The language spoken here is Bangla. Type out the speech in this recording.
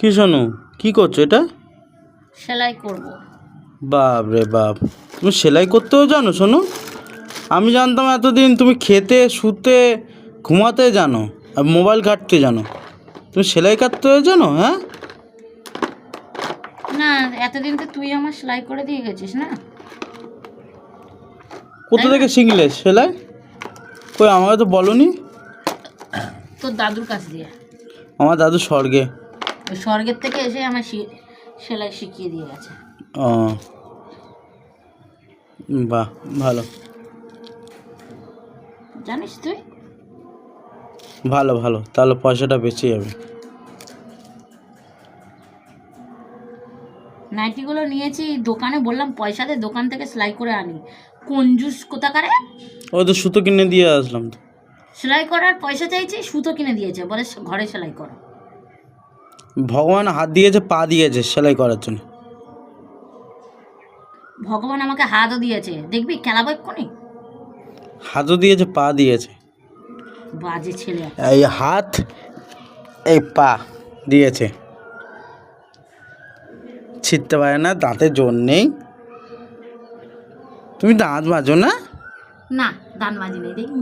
কি শোনো, কি করছো এটা? সেলাই করব। বাপ রে বাপ, তুমি সেলাই করতেও জানো? শোনো, আমি জানতাম এতদিন তুমি খেতে শুতে ঘুমাতে জানো আর মোবাইল ঘাঁটতে জানো, তুমি সেলাই কাটতেও জানো? হ্যাঁ, না, এতদিন তো তুই আমার সেলাই করে দিয়ে গেছিস না। কোথা তাই না? থেকে শিখলে সেলাই? কই আমাকে তো বলনি। তোর দাদুর কাছ দিয়ে। আমার দাদু স্বর্গে। ওই স্বর্গের থেকে এসে আমার সেলাই শিখিয়ে দিয়ে গেছে। ও, বাহ, ভালো জানিস তুই? ভালো ভালো, তাহলে পয়সাটা বেঁচে যাবে। নাইটিগুলো নিয়েছি দোকানে, বললাম পয়সা দে, দোকান থেকে সেলাই করে আনি। কঞ্জুস কোথাকারে। ও তো সুতো কিনে দিয়ে আসলাম তো। সেলাই করার পয়সা চাইছি, সুতো কিনে দিয়েছে, বলে ঘরে সেলাই করো। ভগবান হাত দিয়েছে, পা দিয়েছে সেলাই করার জন্য। ভগবান আমাকে হাতও দিয়েছে, দেখবি খেলাবো এক্ষুনি। হাতও দিয়েছে, পা দিয়েছে। বাজে ছেলে। এই হাত, এই পা দিয়েছে। ছিঁড়তে পারে না, দাঁতে জোর নেই। তুমি দাঁত মাজো না? না, দান বাজি নেই, দেখি।